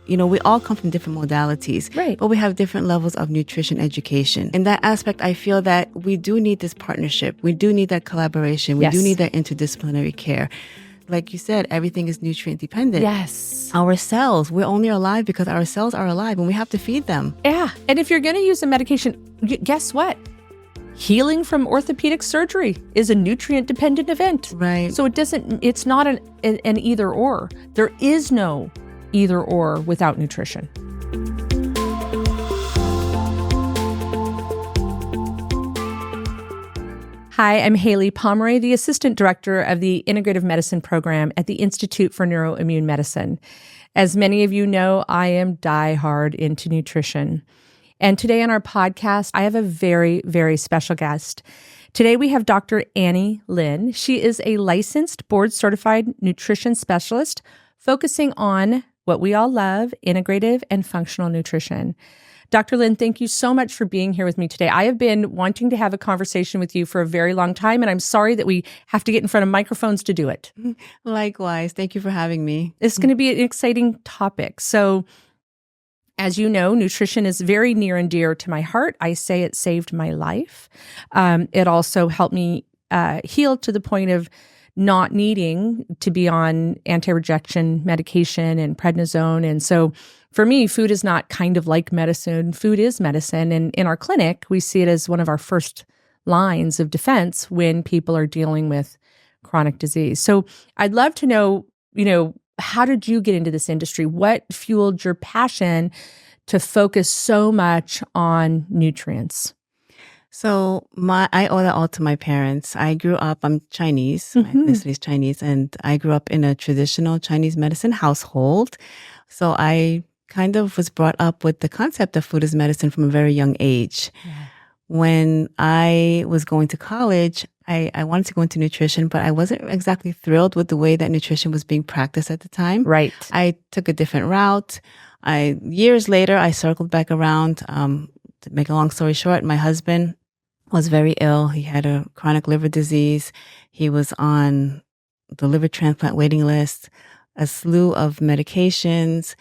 we all come from different modalities, right? But we have different levels of nutrition education. In that aspect, I feel that we do need this partnership. We do need that collaboration. We do need that interdisciplinary care. Like you said, everything is nutrient dependent. Yes. Our cells, we're only alive because our cells are alive and we have to feed them. Yeah. And if you're going to use a medication, guess what? Healing from orthopedic surgery is a nutrient dependent event. Right. So it's not an either or. There is no either or without nutrition. Hi, I'm Haylie Pomroy, the Assistant Director of the Integrative Medicine Program at the Institute for Neuroimmune Medicine. As many of you know, I am diehard into nutrition. And today on our podcast, I have a very, very special guest. Today we have Dr. Annie Lin. She is a licensed board-certified nutrition specialist focusing on what we all love, integrative and functional nutrition. Dr. Lin, thank you so much for being here with me today. I have been wanting to have a conversation with you for a very long time, and I'm sorry that we have to get in front of microphones to do it. Likewise. Thank you for having me. It's going to be an exciting topic. So, as you know, nutrition is very near and dear to my heart. I say it saved my life. It also helped me heal to the point of not needing to be on anti-rejection medication and prednisone. And so for me, food is not kind of like medicine. Food is medicine. And in our clinic, we see it as one of our first lines of defense when people are dealing with chronic disease. So I'd love to know, how did you get into this industry? What fueled your passion to focus so much on nutrients? So I owe that all to my parents. I grew up, I'm Chinese, my ethnicity is Chinese, and I grew up in a traditional Chinese medicine household. So I kind of was brought up with the concept of food as medicine from a very young age. Yeah. When I was going to college, I wanted to go into nutrition, but I wasn't exactly thrilled with the way that nutrition was being practiced at the time. Right. I took a different route. Years later, I circled back around. To make a long story short, my husband was very ill. He had a chronic liver disease. He was on the liver transplant waiting list, a slew of medications,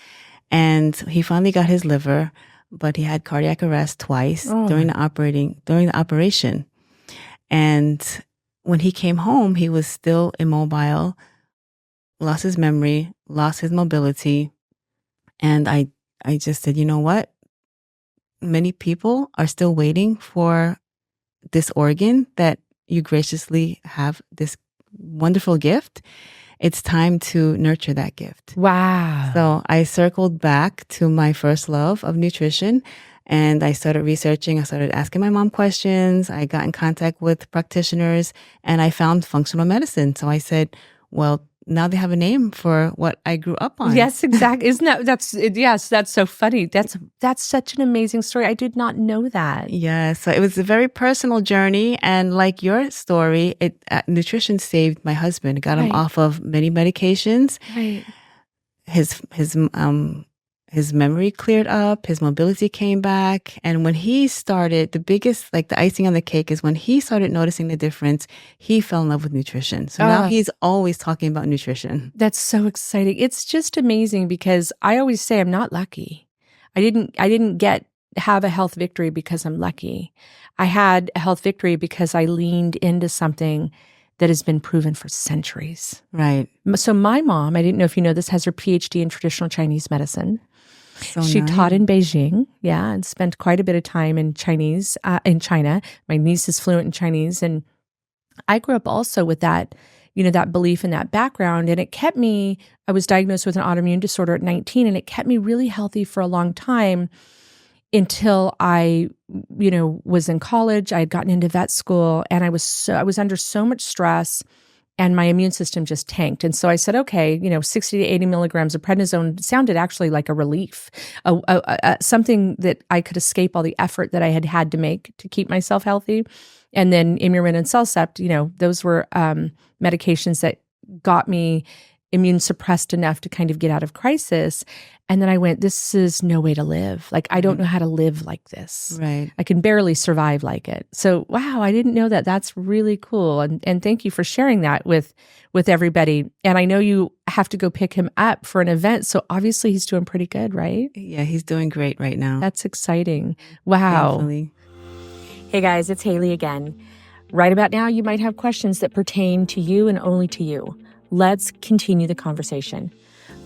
and he finally got his liver, but he had cardiac arrest twice during the operation. And when he came home, he was still immobile, lost his memory, lost his mobility. And I just said, you know what? Many people are still waiting for this organ that you graciously have, this wonderful gift. It's time to nurture that gift. Wow. So I circled back to my first love of nutrition and I started researching. I started asking my mom questions. I got in contact with practitioners and I found functional medicine. So I said, well, now they have a name for what I grew up on. Yes, exactly. That's so funny. That's such an amazing story. I did not know that. Yeah, so it was a very personal journey. And like your story, nutrition saved my husband. It got him off of many medications. Right. His memory cleared up, his mobility came back. And when he started, the icing on the cake is when he started noticing the difference, he fell in love with nutrition. So now he's always talking about nutrition. That's so exciting. It's just amazing because I always say I'm not lucky. I didn't have a health victory because I'm lucky. I had a health victory because I leaned into something that has been proven for centuries. Right. So my mom, I didn't know if you know this, has her PhD in traditional Chinese medicine. She taught in Beijing, and spent quite a bit of time in China. My niece is fluent in Chinese, and I grew up also with that, that belief and that background, and it kept me. I was diagnosed with an autoimmune disorder at 19, and it kept me really healthy for a long time until I, was in college. I had gotten into vet school, and I was under so much stress. And my immune system just tanked. And so I said, okay, 60 to 80 milligrams of prednisone sounded actually like a relief, something that I could escape all the effort that I had to make to keep myself healthy. And then Imurin and Cellcept, those were medications that got me immune suppressed enough to kind of get out of crisis. And then I went, this is no way to live. Like, I don't know how to live like this. Right. I can barely survive like it. So, wow, I didn't know that. That's really cool. And thank you for sharing that with everybody. And I know you have to go pick him up for an event. So obviously he's doing pretty good, right? Yeah, he's doing great right now. That's exciting. Wow. Thankfully. Hey guys, it's Haylie again. Right about now, you might have questions that pertain to you and only to you. Let's continue the conversation.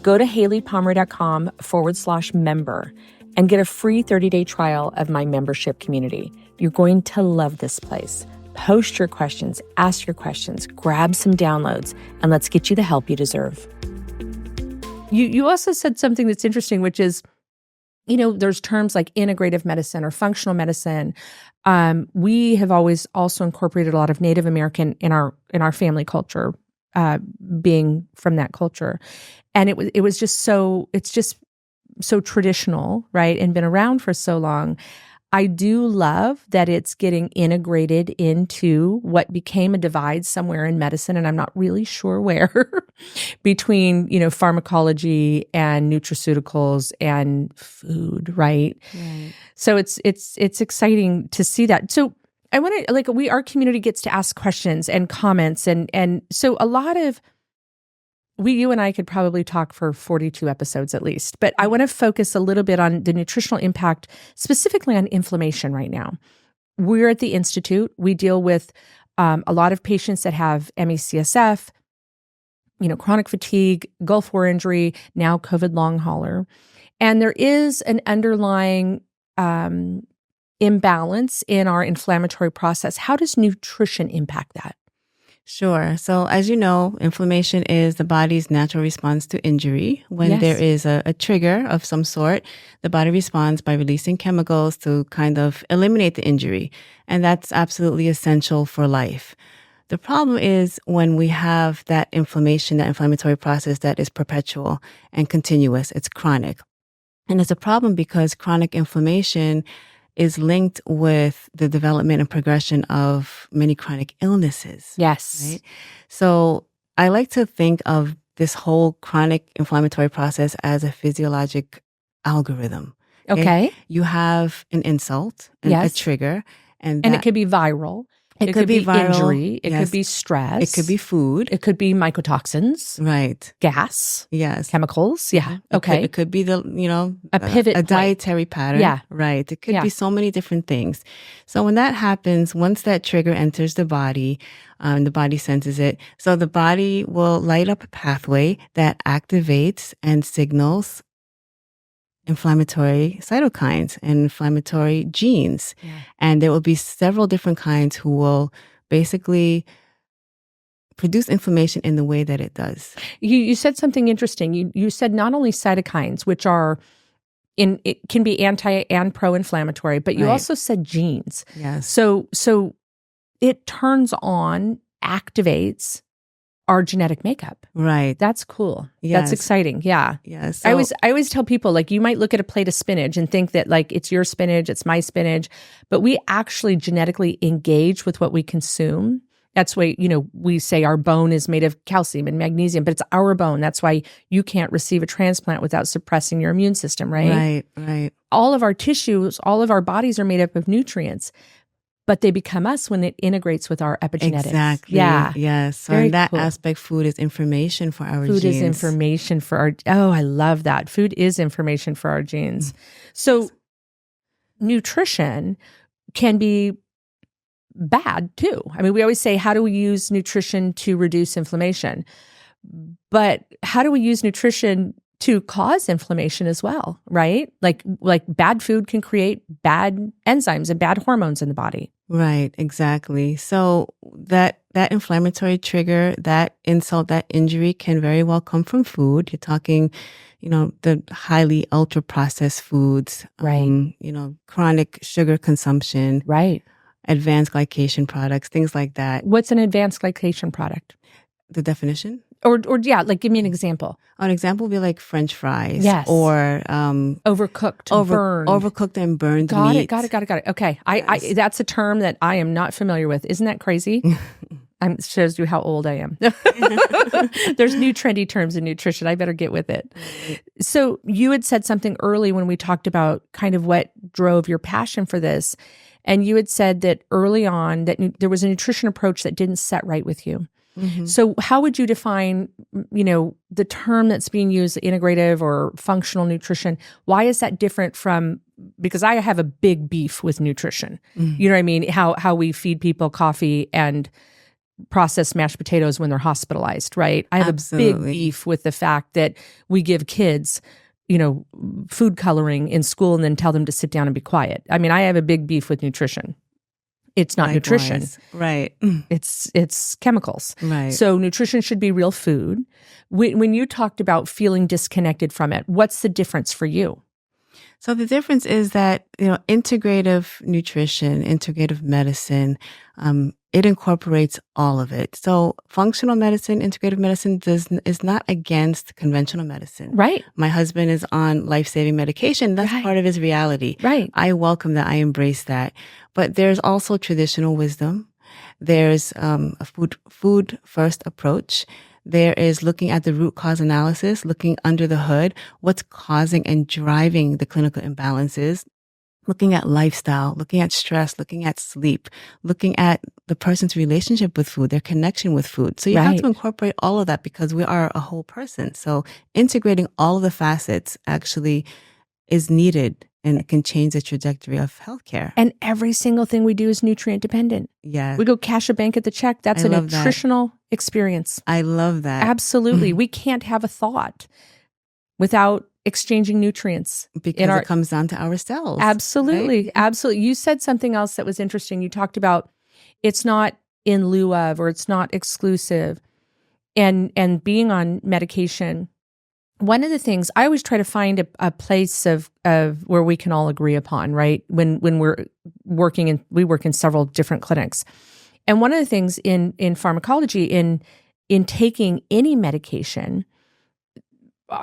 Go to HayliePomroy.com/member and get a free 30-day trial of my membership community. You're going to love this place. Post your questions, ask your questions, grab some downloads, and let's get you the help you deserve. You also said something that's interesting, which is, there's terms like integrative medicine or functional medicine. We have always also incorporated a lot of Native American in our family culture, being from that culture, and it's just so traditional, right, and been around for so long. I do love that it's getting integrated into what became a divide somewhere in medicine, and I'm not really sure where, between, pharmacology and nutraceuticals and food, right? So it's exciting to see that. So I want to, our community gets to ask questions and comments, and so a lot of, you and I could probably talk for 42 episodes at least, but I want to focus a little bit on the nutritional impact, specifically on inflammation right now. We're at the Institute. We deal with a lot of patients that have ME/CSF, chronic fatigue, Gulf War injury, now COVID long hauler. And there is an underlying imbalance in our inflammatory process. How does nutrition impact that? Sure. So as you know, inflammation is the body's natural response to injury. When Yes. there is a trigger of some sort, the body responds by releasing chemicals to kind of eliminate the injury. And that's absolutely essential for life. The problem is when we have that inflammation, that inflammatory process that is perpetual and continuous, it's chronic. And it's a problem because chronic inflammation is linked with the development and progression of many chronic illnesses. Yes. Right? So I like to think of this whole chronic inflammatory process as a physiologic algorithm. Okay. You have an insult, a Yes. trigger, and And it could be viral. It could be viral. Injury. It Yes. could be stress. it could be food. It could be mycotoxins, Right. gas, Yes. chemicals. Yeah. Okay. It could be a pivot a point. dietary pattern. Yeah. Right. It could Yeah. be so many different things. So when that happens, once that trigger enters the body senses it. So the body will light up a pathway that activates and signals inflammatory cytokines and inflammatory genes. Yeah. And there will be several different kinds who will basically produce inflammation in the way that it does. You said something interesting. You said not only cytokines, which are it can be anti and pro-inflammatory, but you Right. also said genes. Yes. So it turns on, activates our genetic makeup. Right. That's cool. Yes. That's exciting. Yeah. Yes. I always tell people, you might look at a plate of spinach and think that it's your spinach, it's my spinach, but we actually genetically engage with what we consume. That's why, we say our bone is made of calcium and magnesium, but it's our bone. That's why you can't receive a transplant without suppressing your immune system, right? Right. All of our tissues, all of our bodies are made up of nutrients, but they become us when it integrates with our epigenetics. Exactly. Yeah. Yes. So Very in that cool. aspect, food is information for our Food genes. is information for our, I love that. Food is information for our genes. So nutrition can be bad too. I mean, we always say, how do we use nutrition to reduce inflammation? But how do we use nutrition to cause inflammation as well, right? Like bad food can create bad enzymes and bad hormones in the body. Right, exactly. So that inflammatory trigger, that insult, that injury can very well come from food. You're talking, the highly ultra processed foods, Right. Chronic sugar consumption, Right. advanced glycation products, things like that. What's an advanced glycation product? The definition? Or give me an example. An example would be like French fries. Yes. Or Overcooked, burned. overcooked and burned Got meat. it. Okay. Yes. I that's a term that I am not familiar with. Isn't that crazy? Shows you how old I am. There's new trendy terms in nutrition. I better get with it. So you had said something early when we talked about kind of what drove your passion for this. And you had said that early on that there was a nutrition approach that didn't set right with you. Mm-hmm. So how would you define, the term that's being used, integrative or functional nutrition? Why is that different from, because I have a big beef with nutrition. Mm-hmm. You know what I mean? How we feed people coffee and processed mashed potatoes when they're hospitalized, right? I have Absolutely. A big beef with the fact that we give kids, food coloring in school and then tell them to sit down and be quiet. I mean, I have a big beef with nutrition. It's not nutrition. Right. It's chemicals. Right. So nutrition should be real food. When you talked about feeling disconnected from it, what's the difference for you? So the difference is that, integrative nutrition, integrative medicine, it incorporates all of it. So functional medicine, integrative medicine is not against conventional medicine. Right. My husband is on life-saving medication. That's part of his reality. Right. I welcome that. I embrace that. But there's also traditional wisdom. There's a food first approach. There is looking at the root cause analysis, looking under the hood, what's causing and driving the clinical imbalances, looking at lifestyle, looking at stress, looking at sleep, looking at the person's relationship with food, their connection with food. So you have to incorporate all of that because we are a whole person. So integrating all of the facets actually is needed and can change the trajectory of healthcare. And every single thing we do is nutrient dependent. Yeah. We go cash a bank at the check. That's a nutritional experience. I love that. Absolutely. We can't have a thought without exchanging nutrients. Because it comes down to our cells. Absolutely. Right? Absolutely. You said something else that was interesting. You talked about it's not in lieu of, or it's not exclusive, and being on medication. One of the things I always try to find a place of where we can all agree upon, right? When we're working we work in several different clinics. And one of the things in pharmacology, in taking any medication,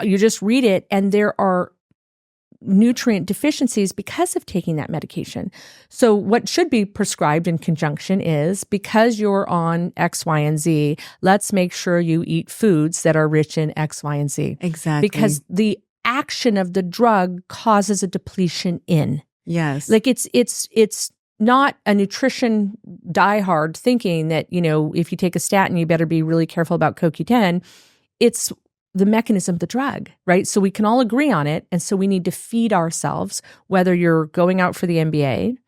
you just read it and there are nutrient deficiencies because of taking that medication. So what should be prescribed in conjunction is, because you're on X, Y, and Z, let's make sure you eat foods that are rich in X, Y, and Z. Exactly. Because the action of the drug causes a depletion in. Yes. Like it's not a nutrition diehard thinking that, if you take a statin, you better be really careful about CoQ10. It's the mechanism of the drug, right? So we can all agree on it. And so we need to feed ourselves, whether you're going out for the MBA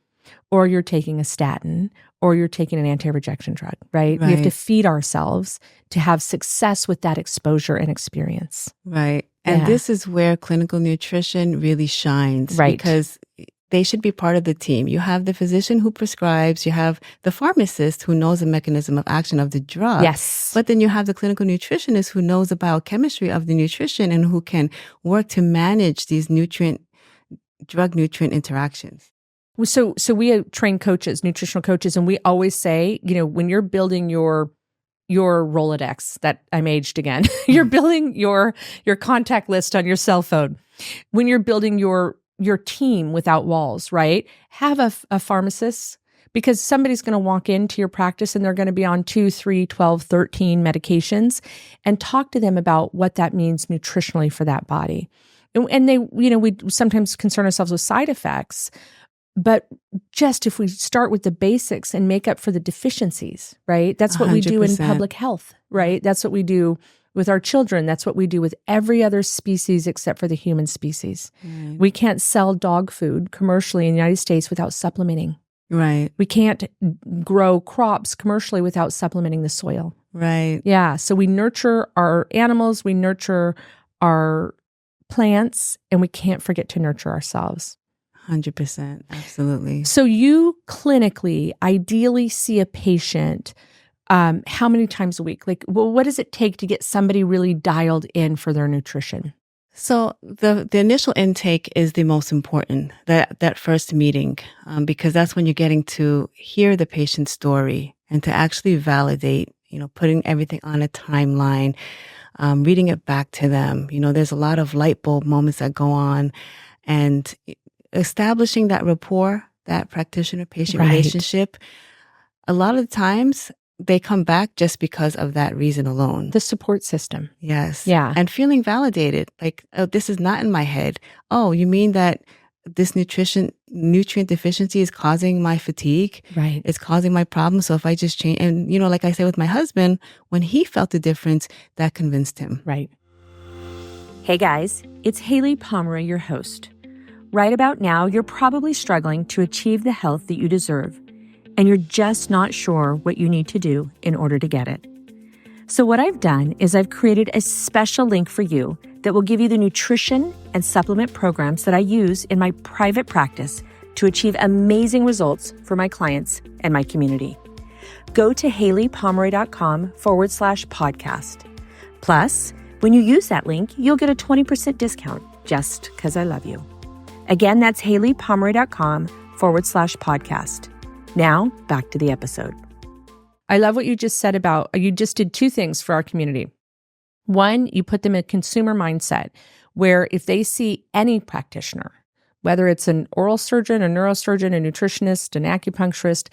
or you're taking a statin or you're taking an anti-rejection drug, right? We have to feed ourselves to have success with that exposure and experience. Right. And this is where clinical nutrition really shines. Right. Because they should be part of the team. You have the physician who prescribes, you have the pharmacist who knows the mechanism of action of the drug. Yes. But then you have the clinical nutritionist who knows the biochemistry of the nutrition and who can work to manage these drug-nutrient interactions. So we train coaches, nutritional coaches, and we always say, when you're building your Rolodex, that I'm aged again, you're building your contact list on your cell phone. When you're building your team without walls, right? Have a pharmacist, because somebody's going to walk into your practice and they're going to be on 2, 3, 12, 13 medications, and talk to them about what that means nutritionally for that body. And they, we sometimes concern ourselves with side effects, but just if we start with the basics and make up for the deficiencies, right? That's what 100%. We do in public health, right? That's what we do with our children. That's what we do with every other species except for the human species. Right. We can't sell dog food commercially in the United States without supplementing. Right. We can't grow crops commercially without supplementing the soil. Right. Yeah. So we nurture our animals, we nurture our plants, and we can't forget to nurture ourselves. 100%. Absolutely. So you clinically ideally see a patient how many times a week? Like, what does it take to get somebody really dialed in for their nutrition? So the initial intake is the most important, that first meeting, because that's when you're getting to hear the patient's story and to actually validate, putting everything on a timeline, reading it back to them. There's a lot of light bulb moments that go on, and establishing that rapport, that practitioner-patient relationship. A lot of the times, they come back just because of that reason alone. The support system. Yes. Yeah. And feeling validated. Like, oh, this is not in my head. Oh, you mean that this nutrient deficiency is causing my fatigue? Right. It's causing my problem. So if I just change, and like I said with my husband, when he felt the difference, that convinced him. Right. Hey guys, it's Haylie Pomroy, your host. Right about now, you're probably struggling to achieve the health that you deserve, and you're just not sure what you need to do in order to get it. So what I've done is I've created a special link for you that will give you the nutrition and supplement programs that I use in my private practice to achieve amazing results for my clients and my community. Go to HayliePomroy.com/podcast. Plus, when you use that link, you'll get a 20% discount just because I love you. Again, that's HayliePomroy.com/podcast. Now, back to the episode. I love what you just said about, you just did two things for our community. One, you put them in a consumer mindset where if they see any practitioner, whether it's an oral surgeon, a neurosurgeon, a nutritionist, an acupuncturist,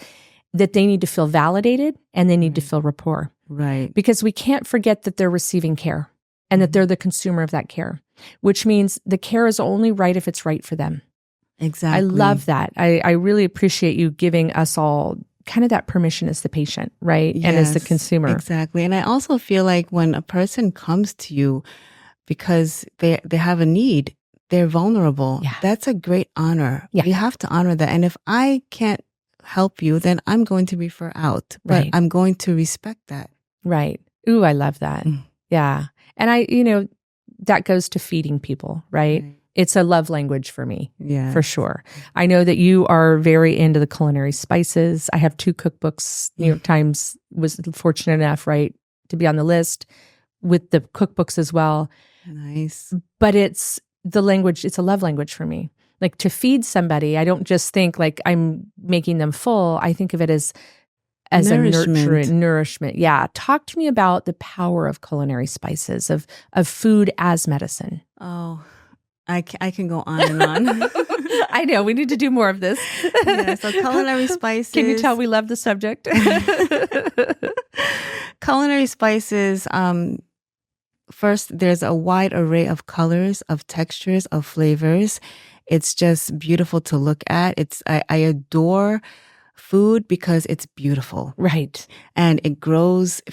that they need to feel validated and they need to feel rapport. Right. Because we can't forget that they're receiving care and that they're the consumer of that care, which means the care is only right if it's right for them. Exactly. I love that. I really appreciate you giving us all kind of that permission as the patient, right? Yes, and as the consumer. Exactly. And I also feel like when a person comes to you because they have a need, they're vulnerable. Yeah. That's a great honor. Yeah. You have to honor that. And if I can't help you, then I'm going to refer out, but Right. I'm going to respect that. Right. Ooh, I love that. Yeah. And that goes to feeding people, right? It's a love language for me, for sure. I know that you are very into the culinary spices. I have 2 cookbooks. New York Times was fortunate enough, right, to be on the list with the cookbooks as well. Nice. But it's the language, it's a love language for me. Like to feed somebody, I don't just think like I'm making them full. I think of it as nourishment. Yeah. Talk to me about the power of culinary spices, of food as medicine. Oh, I can go on and on. I know. We need to do more of this. Yeah, so culinary spices. Can you tell we love the subject? Culinary spices, first, there's a wide array of colors, of textures, of flavors. It's just beautiful to look at. I adore food because it's beautiful. Right. And it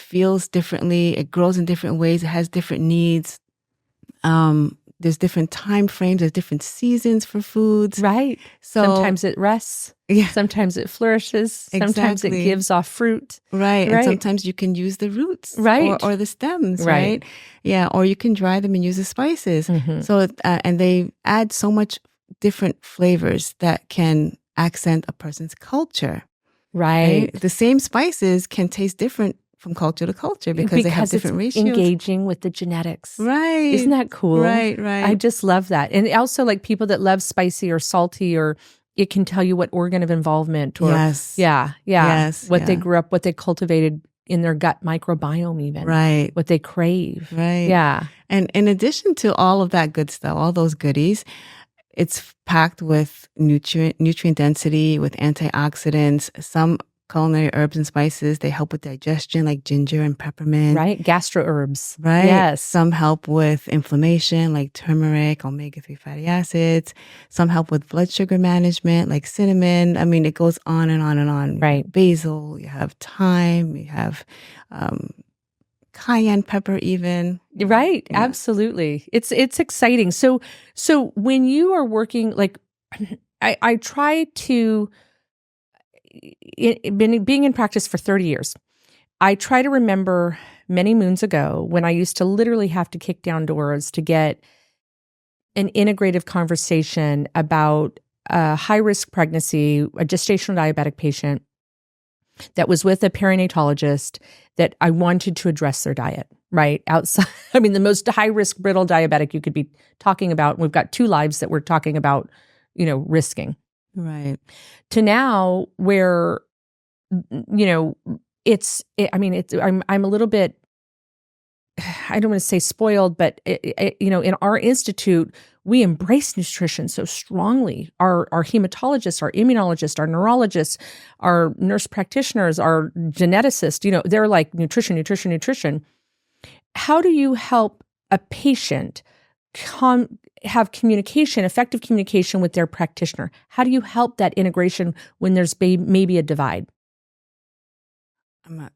feels differently. It grows in different ways. It has different needs. There's different time frames. There's different seasons for foods. Right. So sometimes it rests. Yeah. Sometimes it flourishes. Sometimes it gives off fruit. Right. And sometimes you can use the roots. Right. Or the stems. Right. Yeah. Or you can dry them and use the spices. So, and they add so much different flavors that can accent a person's culture. Right. The same spices can taste different from culture to culture because they have different ratios. Engaging with the genetics. Right. Isn't that cool? Right. I just love that. And also like people that love spicy or salty, or it can tell you what organ of involvement or what they grew up, what they cultivated in their gut microbiome even. Right. What they crave. Right. Yeah. And in addition to all of that good stuff, all those goodies, it's packed with nutrient density, with antioxidants. Some culinary herbs and spices, they help with digestion, like ginger and peppermint. Right. Gastro herbs. Right. Yes. Some help with inflammation, like turmeric, omega-3 fatty acids. Some help with blood sugar management, like cinnamon. I mean, it goes on and on and on. Right. Basil, you have thyme, you have cayenne pepper even. Right. Yeah. Absolutely. It's exciting. So when you are working, like I try to, being in practice for 30 years, I try to remember many moons ago when I used to literally have to kick down doors to get an integrative conversation about a high-risk pregnancy, a gestational diabetic patient that was with a perinatologist that I wanted to address their diet, right? Outside, I mean, the most high-risk brittle diabetic you could be talking about. We've got 2 lives that we're talking about, risking. Right. To now where, I'm a little bit I don't want to say spoiled, but in our institute, we embrace nutrition so strongly. Our hematologists, our immunologists, our neurologists, our nurse practitioners, our geneticists, they're like nutrition, nutrition, nutrition. How do you help a patient have communication, effective communication with their practitioner? How do you help that integration when there's maybe a divide?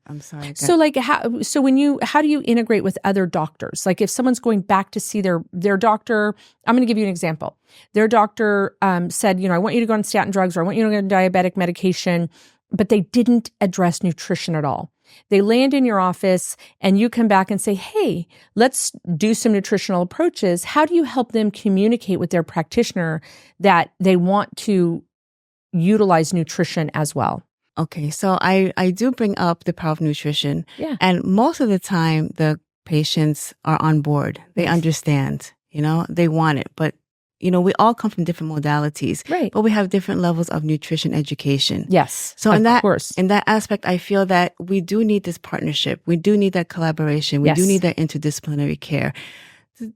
I'm sorry. So how do you integrate with other doctors? Like if someone's going back to see their doctor, I'm going to give you an example. Their doctor said, I want you to go on statin drugs, or I want you to go on diabetic medication, but they didn't address nutrition at all. They land in your office and you come back and say, hey, let's do some nutritional approaches. How do you help them communicate with their practitioner that they want to utilize nutrition as well? Okay, so I do bring up the power of nutrition. Yeah. And most of the time, the patients are on board. They understand, they want it. But, we all come from different modalities. Right. But we have different levels of nutrition education. Yes. So in course. that aspect, I feel that we do need this partnership. We do need that collaboration. We do need that interdisciplinary care.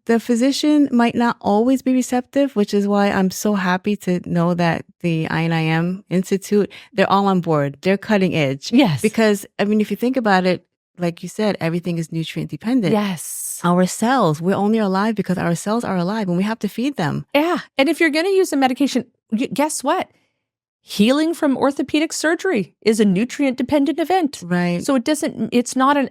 The physician might not always be receptive, which is why I'm so happy to know that the INIM Institute, they're all on board. They're cutting edge. Yes. Because, if you think about it, like you said, everything is nutrient dependent. Yes. Our cells, we're only alive because our cells are alive and we have to feed them. Yeah. And if you're going to use a medication, guess what? Healing from orthopedic surgery is a nutrient dependent event. Right. So it's not an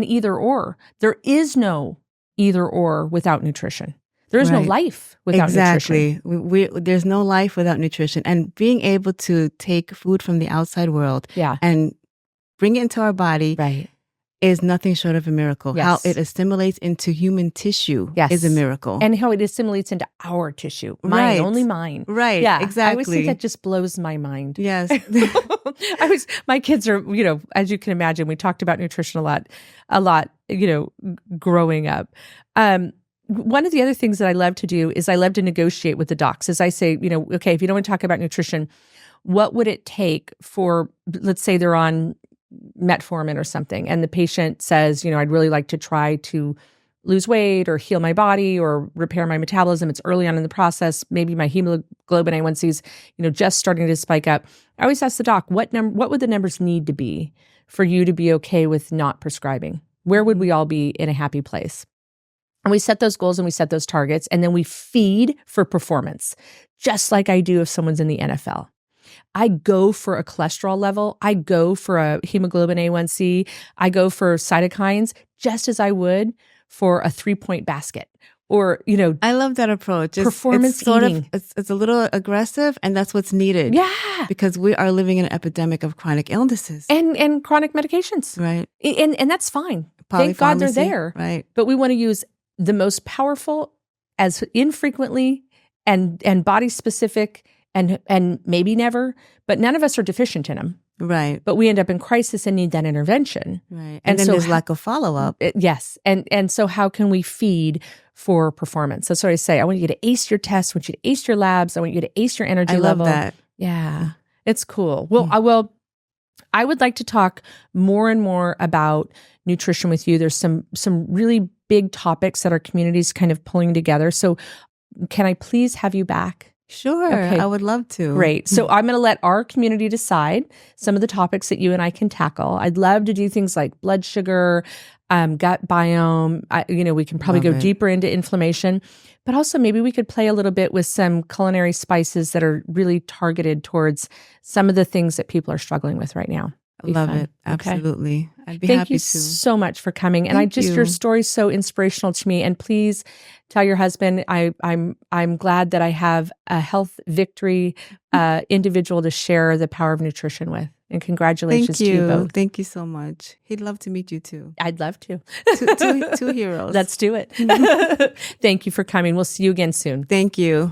either or. There is no either or without nutrition. There is no life without nutrition. Exactly. There's no life without nutrition. And being able to take food from the outside world and bring it into our body is nothing short of a miracle. Yes. How it assimilates into human tissue is a miracle. And how it assimilates into our tissue. Mine, only mine. Right, yeah, exactly. I always think that just blows my mind. Yes. My kids are, as you can imagine, we talked about nutrition a lot, growing up. One of the other things that I love to do is I love to negotiate with the docs. As I say, okay, if you don't want to talk about nutrition, what would it take for, let's say they're on metformin or something, and the patient says, I'd really like to try to lose weight or heal my body or repair my metabolism. It's early on in the process. Maybe my hemoglobin A1C's, just starting to spike up. I always ask the doc, what would the numbers need to be for you to be okay with not prescribing? Where would we all be in a happy place? And we set those goals and we set those targets, and then we feed for performance, just like I do if someone's in the NFL. I go for a cholesterol level. I go for a hemoglobin A1C. I go for cytokines just as I would for a 3-point basket. Or, I love that approach. Performance eating. It's a little aggressive, and that's what's needed. Yeah. Because we are living in an epidemic of chronic illnesses. And chronic medications. Right. And that's fine. Thank God they're there. Right. But we want to use the most powerful as infrequently and body specific and maybe never, but none of us are deficient in them. Right. But we end up in crisis and need that intervention. Right. And then there's lack of follow-up. Yes. And so how can we feed for performance? That's what I say. I want you to ace your tests. I want you to ace your labs. I want you to ace your energy level. I love that. Yeah. It's cool. Well, I would like to talk more and more about nutrition with you. There's some really big topics that our community is kind of pulling together. So can I please have you back? Sure. Okay. I would love to. Great. So I'm going to let our community decide some of the topics that you and I can tackle. I'd love to do things like blood sugar, gut biome. We can probably go deeper into inflammation, but also maybe we could play a little bit with some culinary spices that are really targeted towards some of the things that people are struggling with right now. Love it. Absolutely. Okay. I'd be happy to. Thank you so much for coming. And your story's so inspirational to me. And please tell your husband I'm glad that I have a health victory individual to share the power of nutrition with. And congratulations to you both. Thank you so much. He'd love to meet you too. I'd love to. Two heroes. Let's do it. Thank you for coming. We'll see you again soon. Thank you.